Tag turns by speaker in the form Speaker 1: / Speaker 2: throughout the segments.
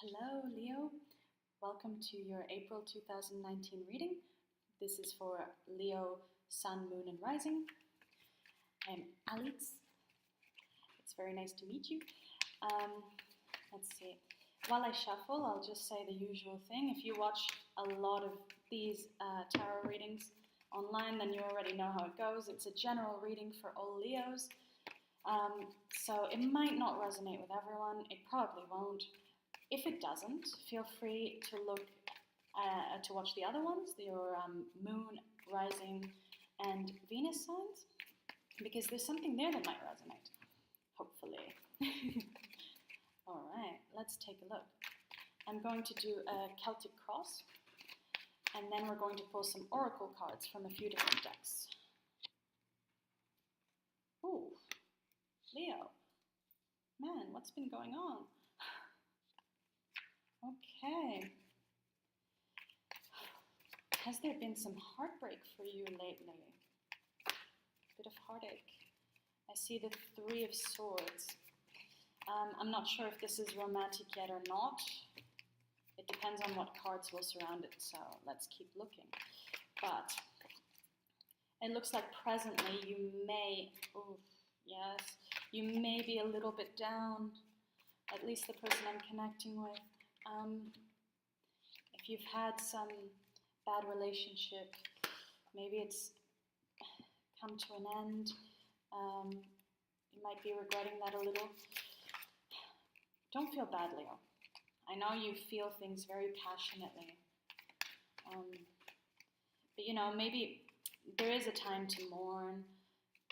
Speaker 1: Hello, Leo. Welcome to your April 2019 reading. This is for Leo, Sun, Moon, and Rising. I'm Alex. It's very nice to meet you. Let's see. While I shuffle, I'll just say the usual thing. If you watch a lot of these tarot readings online, then you already know how it goes. It's a general reading for all Leos. So it might not resonate with everyone. It probably won't. If it doesn't, feel free to to watch the other ones, your Moon, Rising, and Venus signs, because there's something there that might resonate, hopefully. All right, let's take a look. I'm going to do a Celtic cross, and then we're going to pull some oracle cards from a few different decks. Ooh, Leo. Man, what's been going on? Okay. Has there been some heartbreak for you lately? Bit of heartache. I see the Three of Swords. I'm not sure if this is romantic yet or not. It depends on what cards will surround it, so let's keep looking. But it looks like presently you may, you may be a little bit down, at least the person I'm connecting with. If you've had some bad relationship, maybe it's come to an end, you might be regretting that a little. Don't feel bad, Leo. I know you feel things very passionately, but you know, maybe there is a time to mourn,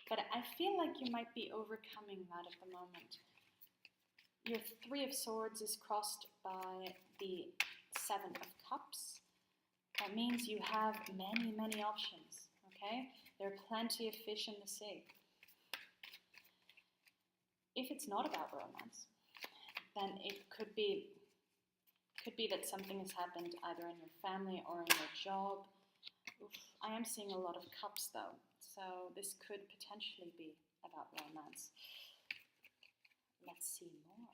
Speaker 1: but I feel like you might be overcoming that at the moment. Your Three of Swords is crossed by the Seven of Cups. That means you have many, many options, okay? There are plenty of fish in the sea. If it's not about romance, then it could be that something has happened either in your family or in your job. Oof, I am seeing a lot of cups though, so this could potentially be about romance. Let's see more.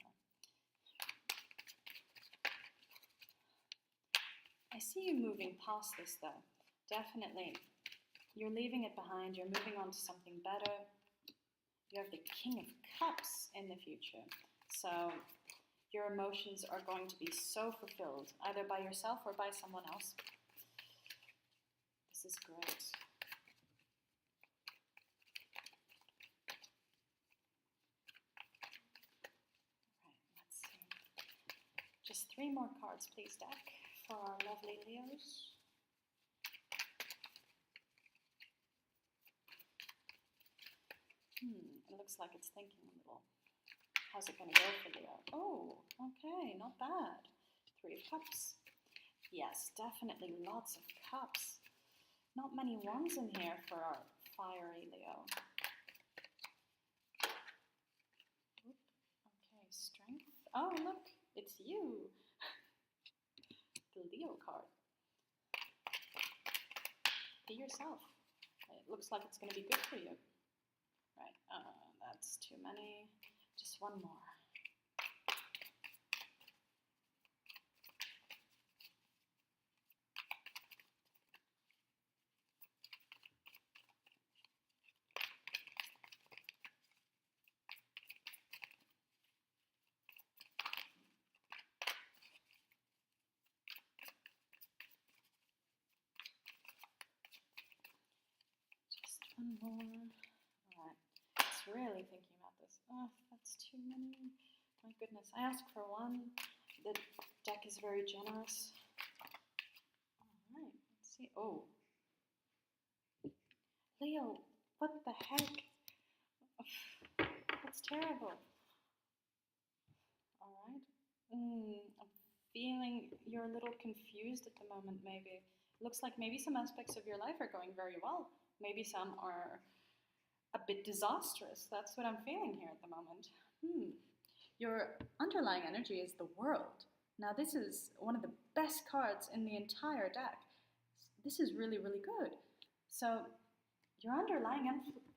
Speaker 1: I see you moving past this though. Definitely. You're leaving it behind. You're moving on to something better. You have the King of Cups in the future. So your emotions are going to be so fulfilled, either by yourself or by someone else. This is great. Just 3 more cards, please, deck, for our lovely Leos. It looks like it's thinking a little. How's it going to go for Leo? Oh, okay, not bad. 3 of Cups. Yes, definitely lots of cups. Not many ones in here for our fiery Leo. Oop. Okay, Strength. Oh, look. It's you, the Leo card. Be yourself. It looks like it's going to be good for you. Right, that's too many. Just one more. One more. Alright. It's really thinking about this. Oh, that's too many. My goodness. I asked for 1. The deck is very generous. Alright. Let's see. Oh. Leo, what the heck? That's terrible. Alright. I'm feeling you're a little confused at the moment, maybe. Looks like maybe some aspects of your life are going very well. Maybe some are a bit disastrous. That's what I'm feeling here at the moment. Your underlying energy is the World. Now this is one of the best cards in the entire deck. This is really, really good. So your underlying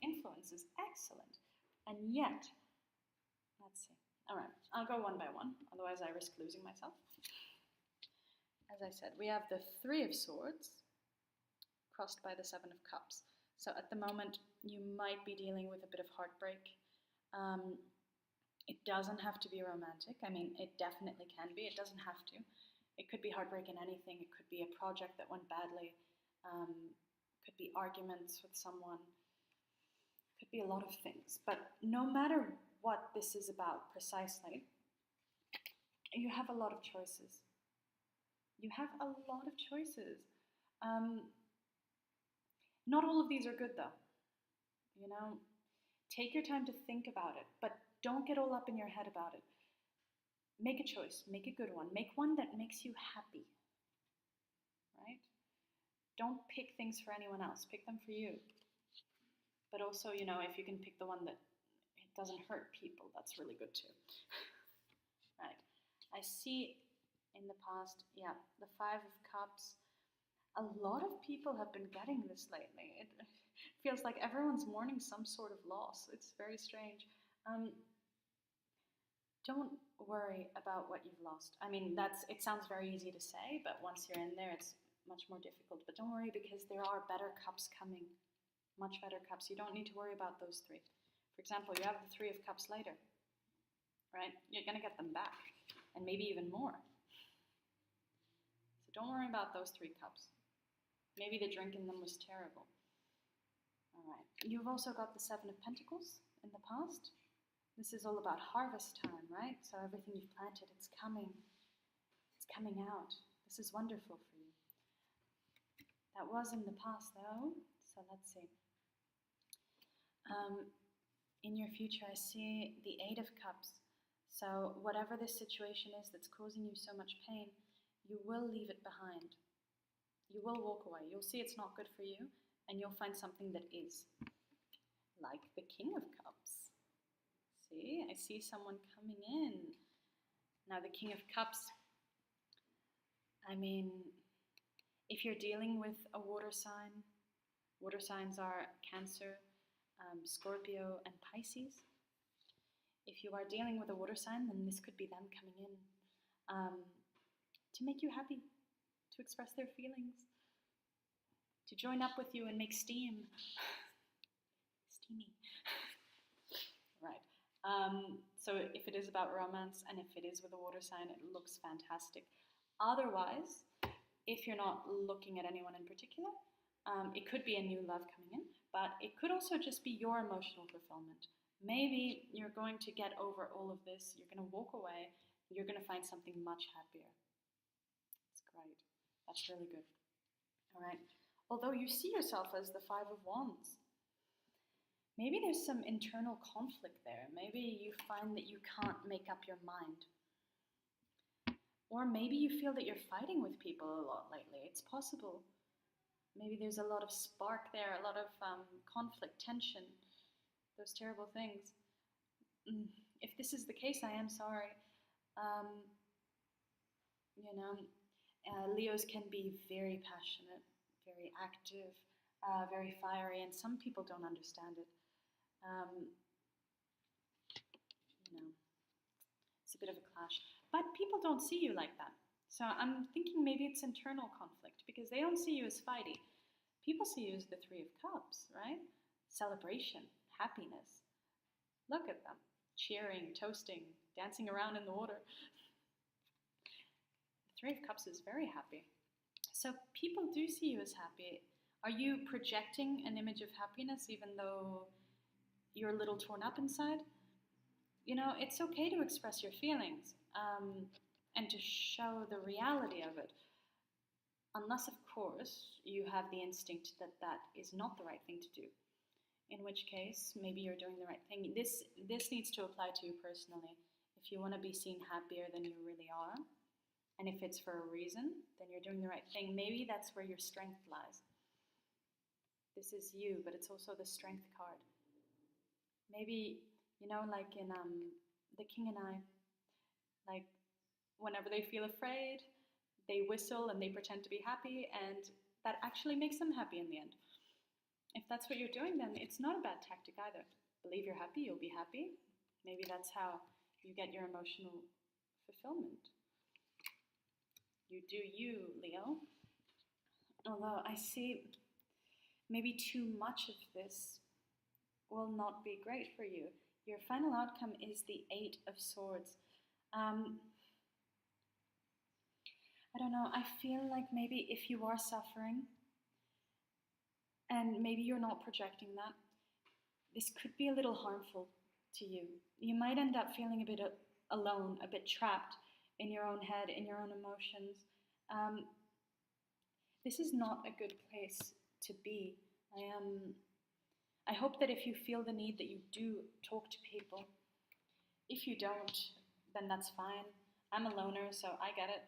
Speaker 1: influence is excellent. And yet, let's see. Alright, I'll go one by one, otherwise I risk losing myself. As I said, we have the Three of Swords crossed by the Seven of Cups. So at the moment, you might be dealing with a bit of heartbreak. It doesn't have to be romantic. I mean, it definitely can be. It doesn't have to. It could be heartbreak in anything. It could be a project that went badly. Could be arguments with someone. Could be a lot of things. But no matter what this is about precisely, you have a lot of choices. You have a lot of choices. Not all of these are good, though. You know, take your time to think about it, but don't get all up in your head about it. Make a choice. Make a good one. Make one that makes you happy. Right? Don't pick things for anyone else. Pick them for you. But also, you know, if you can pick the one that it doesn't hurt people, that's really good too. Right. I see in the past, yeah, the Five of Cups. A lot of people have been getting this lately. It feels like everyone's mourning some sort of loss. It's very strange. Don't worry about what you've lost. I mean, it sounds very easy to say, but once you're in there, it's much more difficult. But don't worry, because there are better cups coming, much better cups. You don't need to worry about those three. For example, you have the Three of Cups later, right? You're going to get them back, and maybe even more. So don't worry about those three cups. Maybe the drink in them was terrible. All right. You've also got the Seven of Pentacles in the past. This is all about harvest time, right? So everything you've planted, it's coming. It's coming out. This is wonderful for you. That was in the past, though. So let's see. In your future, I see the Eight of Cups. So whatever this situation is that's causing you so much pain, you will leave it behind. You will walk away. You'll see it's not good for you, and you'll find something that is. Like the King of Cups. See, I see someone coming in. Now the King of Cups, I mean, if you're dealing with a water signs are Cancer, Scorpio, and Pisces. If you are dealing with a water sign, then this could be them coming in to make you happy, to express their feelings, to join up with you and make steam. Steamy. Right. So if it is about romance and if it is with a water sign, it looks fantastic. Otherwise, if you're not looking at anyone in particular, it could be a new love coming in, but it could also just be your emotional fulfillment. Maybe you're going to get over all of this, you're going to walk away, you're going to find something much happier. That's great. That's really good. All right. Although you see yourself as the Five of Wands, maybe there's some internal conflict there. Maybe you find that you can't make up your mind. Or maybe you feel that you're fighting with people a lot lately. It's possible. Maybe there's a lot of spark there, a lot of conflict, tension, those terrible things. If this is the case, I am sorry. Leos can be very passionate, very active, very fiery, and some people don't understand it. It's a bit of a clash. But people don't see you like that. So I'm thinking maybe it's internal conflict because they don't see you as fighty. People see you as the Three of Cups, right? Celebration, happiness. Look at them, cheering, toasting, dancing around in the water. The Three of Cups is very happy. So people do see you as happy. Are you projecting an image of happiness even though you're a little torn up inside? You know, it's okay to express your feelings and to show the reality of it. Unless, of course, you have the instinct that that is not the right thing to do. In which case, maybe you're doing the right thing. This needs to apply to you personally. If you want to be seen happier than you really are, and if it's for a reason, then you're doing the right thing. Maybe that's where your strength lies. This is you, but it's also the strength card. Maybe, like in The King and I, like whenever they feel afraid, they whistle and they pretend to be happy, and that actually makes them happy in the end. If that's what you're doing, then it's not a bad tactic either. Believe you're happy, you'll be happy. Maybe that's how You get your emotional fulfillment. You do you, Leo. Although I see maybe too much of this will not be great for you. Your final outcome is the Eight of Swords. I don't know, I feel like maybe if you are suffering, and maybe you're not projecting that, this could be a little harmful to you. You might end up feeling a bit alone, a bit trapped in your own head, in your own emotions. This is not a good place to be. I hope that if you feel the need that you do talk to people. If you don't, then that's fine. I'm a loner, so I get it.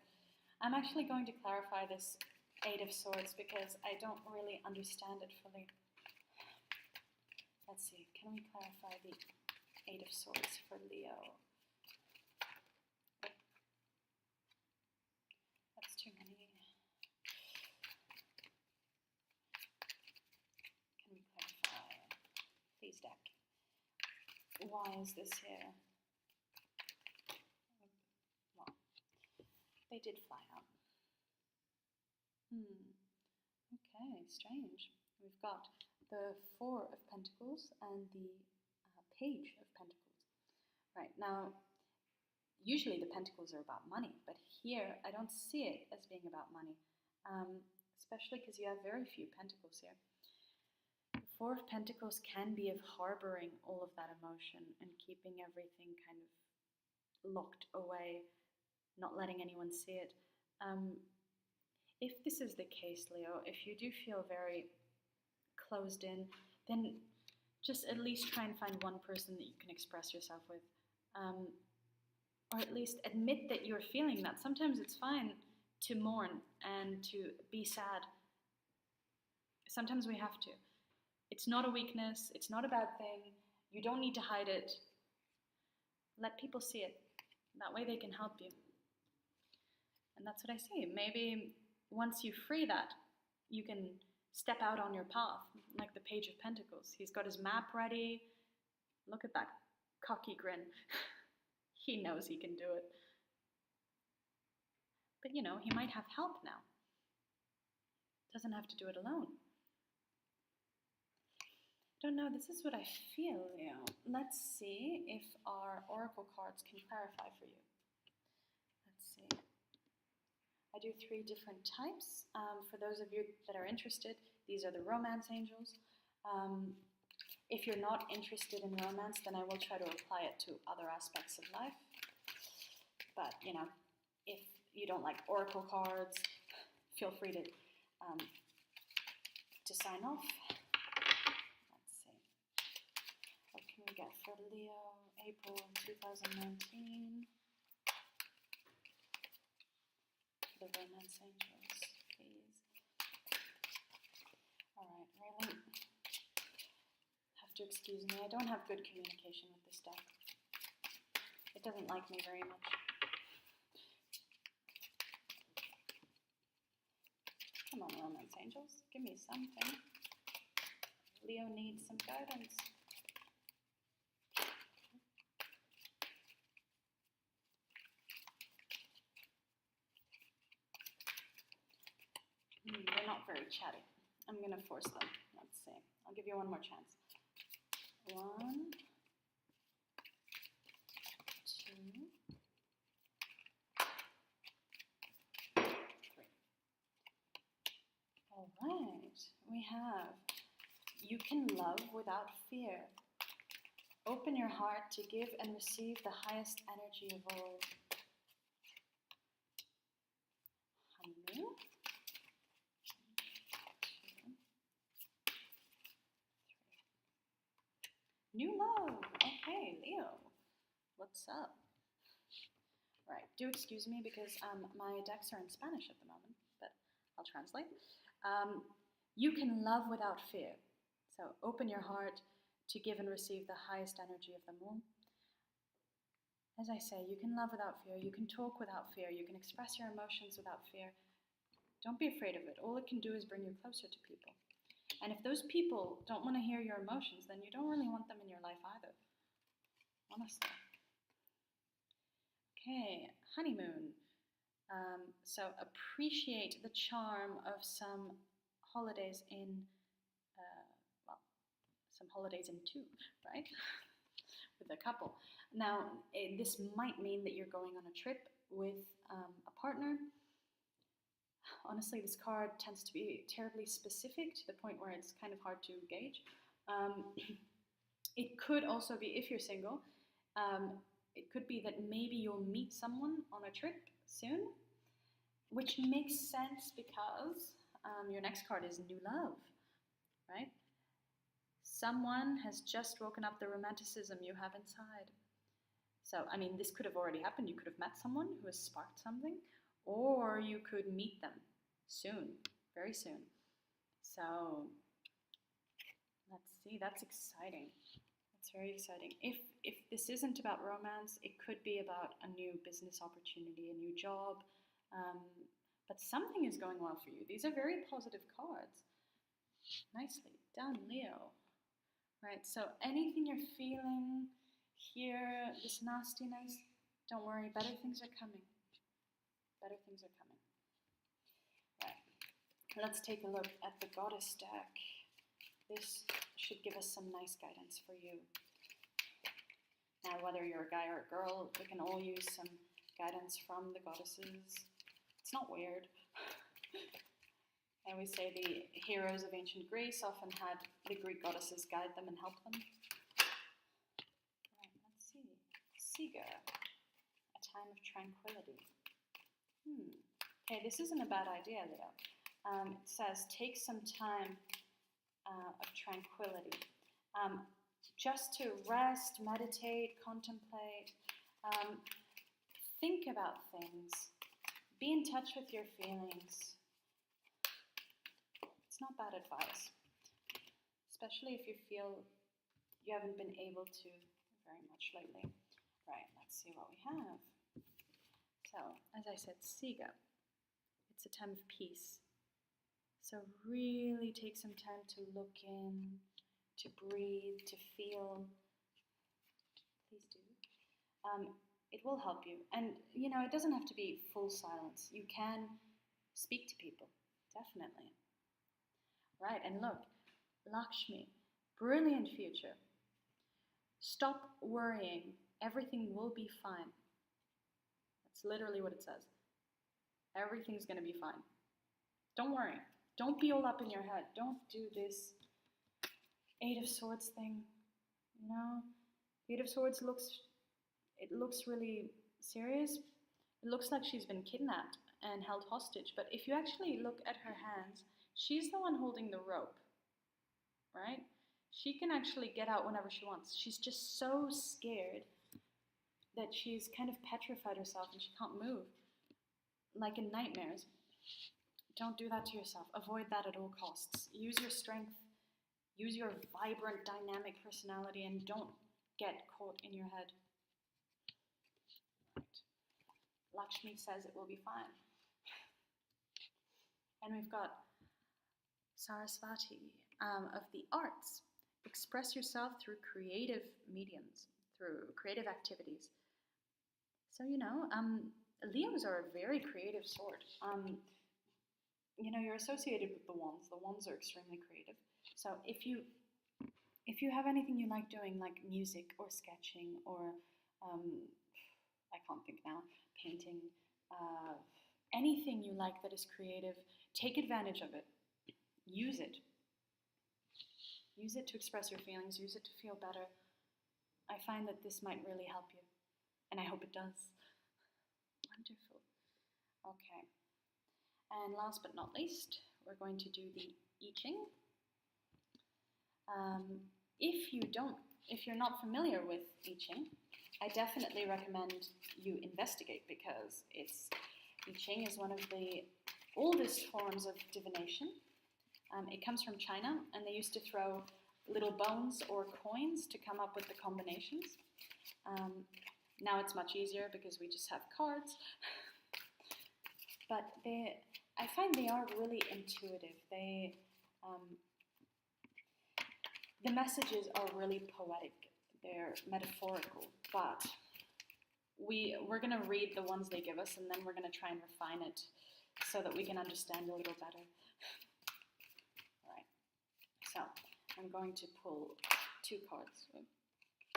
Speaker 1: I'm actually going to clarify this Eight of Swords because I don't really understand it fully. Let's see, can we clarify the Eight of Swords for Leo? That's too many. Can we clarify? Please, deck. Why is this here? Well, they did fly out. Okay, strange. We've got the Four of Pentacles and the Page of Pentacles. Right, now, usually the Pentacles are about money, but here I don't see it as being about money, especially because you have very few Pentacles here. The Four of Pentacles can be of harboring all of that emotion and keeping everything kind of locked away, not letting anyone see it. If this is the case, Leo, if you do feel very closed in, then just at least try and find one person that you can express yourself with. Or at least admit that you're feeling that. Sometimes it's fine to mourn and to be sad. Sometimes we have to. It's not a weakness. It's not a bad thing. You don't need to hide it. Let people see it. That way they can help you. And that's what I see. Maybe once you free that, you can step out on your path, like the Page of Pentacles. He's got his map ready. Look at that cocky grin. He knows he can do it. But you know, he might have help now. Doesn't have to do it alone. Don't know, this is what I feel, Leo. Let's see if our oracle cards can clarify for you. Let's see. I do 3 different types. For those of you that are interested, these are the romance angels. If you're not interested in romance, then I will try to apply it to other aspects of life. But, you know, if you don't like oracle cards, feel free to sign off. Let's see. What can we get for Leo, April 2019? The romance angels, please. Alright, really have to excuse me. I don't have good communication with this deck. It doesn't like me very much. Come on, romance angels, give me something. Leo needs some guidance. They're not very chatty. I'm going to force them. Let's see. I'll give you one more chance. 1, 2, 3. All right. We have, you can love without fear. Open your heart to give and receive the highest energy of all. Honeymoon. New love. Okay, Leo. What's up? Right. Do excuse me because my decks are in Spanish at the moment, but I'll translate. You can love without fear. So open your heart to give and receive the highest energy of them all. As I say, you can love without fear. You can talk without fear. You can express your emotions without fear. Don't be afraid of it. All it can do is bring you closer to people. And if those people don't want to hear your emotions, then you don't really want them in your life either. Honestly. Okay, honeymoon. So appreciate the charm of some holidays in, well, some holidays in two, right? With a couple. Now, this might mean that you're going on a trip with a partner. Honestly, this card tends to be terribly specific to the point where it's kind of hard to gauge. It could also be, if you're single, it could be that maybe you'll meet someone on a trip soon, which makes sense because your next card is new love, right? Someone has just woken up the romanticism you have inside. So, I mean, this could have already happened. You could have met someone who has sparked something, or you could meet them soon, very soon. So, let's see, that's exciting. That's very exciting. If this isn't about romance, it could be about a new business opportunity, a new job. But something is going well for you. These are very positive cards. Nicely done, Leo. Right, so anything you're feeling here, this nastiness, don't worry, better things are coming. Better things are coming. Right, let's take a look at the Goddess deck. This should give us some nice guidance for you. Now, whether you're a guy or a girl, we can all use some guidance from the goddesses. It's not weird. I always say the heroes of ancient Greece often had the Greek goddesses guide them and help them. Right, let's see. Siga, a time of tranquility. Okay, this isn't a bad idea, Leo. It says, take some time of tranquility. Just to rest, meditate, contemplate, think about things, be in touch with your feelings. It's not bad advice, especially if you feel you haven't been able to very much lately. Right, let's see what we have. So, as I said, Siga, it's a time of peace. So really take some time to look in, to breathe, to feel. Please do. It will help you. And, you know, it doesn't have to be full silence. You can speak to people, definitely. Right, and look, Lakshmi, brilliant future. Stop worrying. Everything will be fine. That's literally what it says. Everything's going to be fine. Don't worry. Don't be all up in your head. Don't do this Eight of Swords thing. You know, Eight of Swords looks really serious. It looks like she's been kidnapped and held hostage. But if you actually look at her hands, she's the one holding the rope, right? She can actually get out whenever she wants. She's just so scared that she's kind of petrified herself and she can't move, like in nightmares. Don't do that to yourself. Avoid that at all costs. Use your strength. Use your vibrant, dynamic personality and don't get caught in your head. Right. Lakshmi says it will be fine. And we've got Sarasvati of the arts. Express yourself through creative mediums, through creative activities. So, you know, Leos are a very creative sort. You know, you're associated with the wands. The wands are extremely creative. So if you have anything you like doing, like music or sketching or, I can't think now, painting, anything you like that is creative, take advantage of it. Use it. Use it to express your feelings. Use it to feel better. I find that this might really help you, and I hope it does. Wonderful. Okay. And last but not least, we're going to do the I Ching. If you're not familiar with I Ching, I definitely recommend you investigate because I Ching is one of the oldest forms of divination. It comes from China, and they used to throw little bones or coins to come up with the combinations. Now it's much easier because we just have cards. But I find they are really intuitive. The messages are really poetic. They're metaphorical, but we're going to read the ones they give us, and then we're going to try and refine it so that we can understand a little better. All right. So I'm going to pull 2 cards.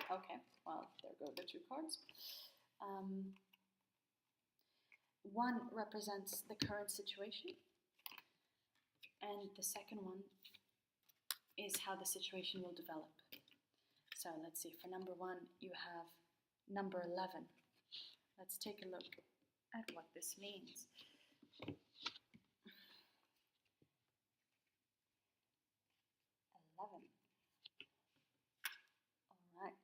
Speaker 1: Okay, well, there go the 2 cards. One represents the current situation, and the second one is how the situation will develop. So let's see, for number 1, you have number 11. Let's take a look at what this means. 11. All right.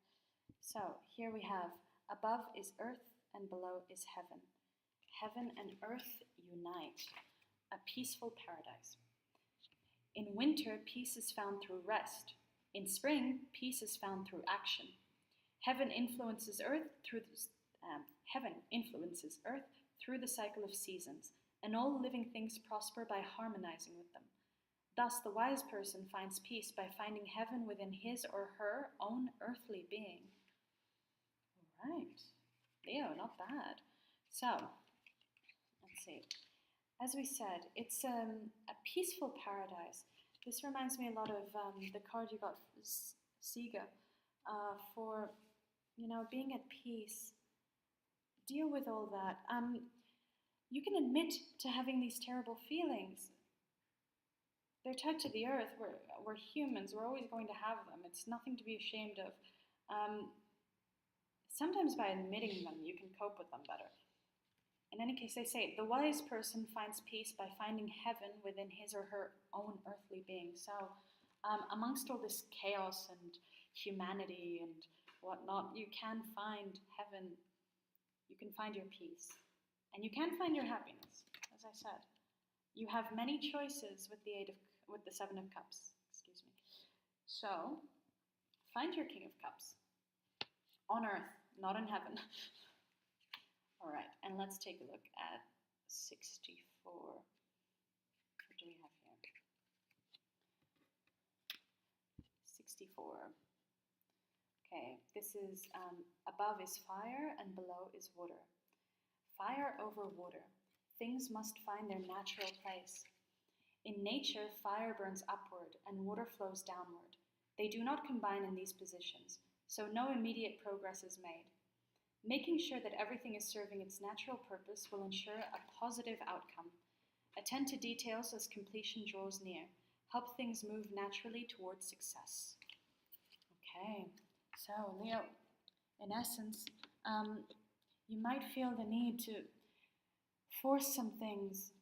Speaker 1: So here we have, above is earth and below is heaven. Heaven and earth unite, a peaceful paradise. In winter, peace is found through rest. In spring, peace is found through action. Heaven influences earth through the cycle of seasons, and all living things prosper by harmonizing with them. Thus, the wise person finds peace by finding heaven within his or her own earthly being. All right, Leo, not bad. So, let's see. As we said, it's a peaceful paradise. This reminds me a lot of the card you got, Siga, for, being at peace. Deal with all that. You can admit to having these terrible feelings. They're tied to the earth. We're humans. We're always going to have them. It's nothing to be ashamed of. Sometimes by admitting them, you can cope with them better. In any case, they say, the wise person finds peace by finding heaven within his or her own earthly being. So, amongst all this chaos and humanity and whatnot, you can find heaven. You can find your peace. And you can find your happiness, as I said. You have many choices with the 7 of Cups. Excuse me. So, find your King of Cups. On earth, not in heaven. All right, and let's take a look at 64. What do we have here? 64. Okay, this is above is fire and below is water. Fire over water. Things must find their natural place. In nature, fire burns upward and water flows downward. They do not combine in these positions, so no immediate progress is made. Making sure that everything is serving its natural purpose will ensure a positive outcome. Attend to details as completion draws near. Help things move naturally towards success. Okay, so Leo, in essence, you might feel the need to force some things,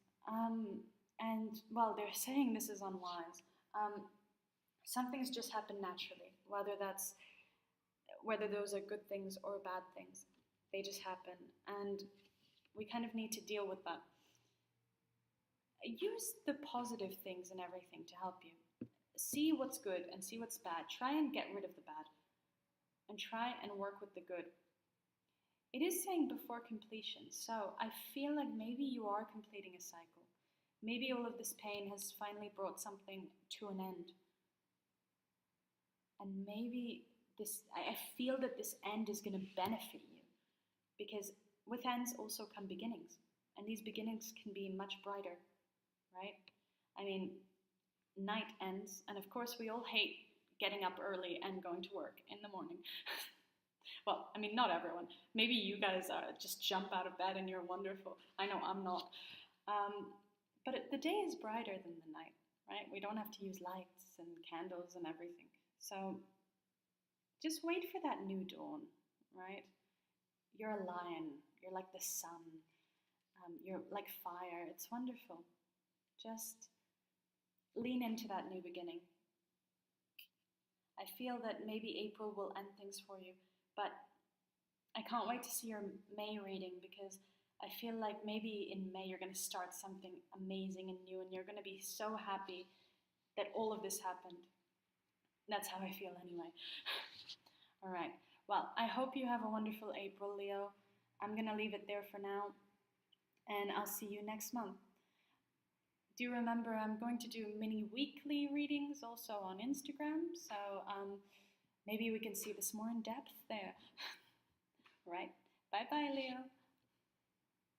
Speaker 1: and well, they're saying this is unwise. Some things just happen naturally, whether those are good things or bad things. They just happen, and we kind of need to deal with that. Use the positive things in everything to help you. See what's good and see what's bad. Try and get rid of the bad, and try and work with the good. It is saying before completion, so I feel like maybe you are completing a cycle. Maybe all of this pain has finally brought something to an end. And maybe I feel that this end is going to benefit you. Because with ends also come beginnings. And these beginnings can be much brighter, right? I mean, night ends, and of course we all hate getting up early and going to work in the morning. Well, I mean, not everyone. Maybe you guys just jump out of bed and you're wonderful. I know I'm not. But the day is brighter than the night, right? We don't have to use lights and candles and everything. So just wait for that new dawn, right? You're a lion. You're like the sun. You're like fire. It's wonderful. Just lean into that new beginning. I feel that maybe April will end things for you, but I can't wait to see your May reading, because I feel like maybe in May you're going to start something amazing and new, and you're going to be so happy that all of this happened. That's how I feel anyway. All right. Well, I hope you have a wonderful April, Leo. I'm going to leave it there for now, and I'll see you next month. Do remember I'm going to do mini weekly readings also on Instagram, so maybe we can see this more in depth there. Right. Bye bye, Leo.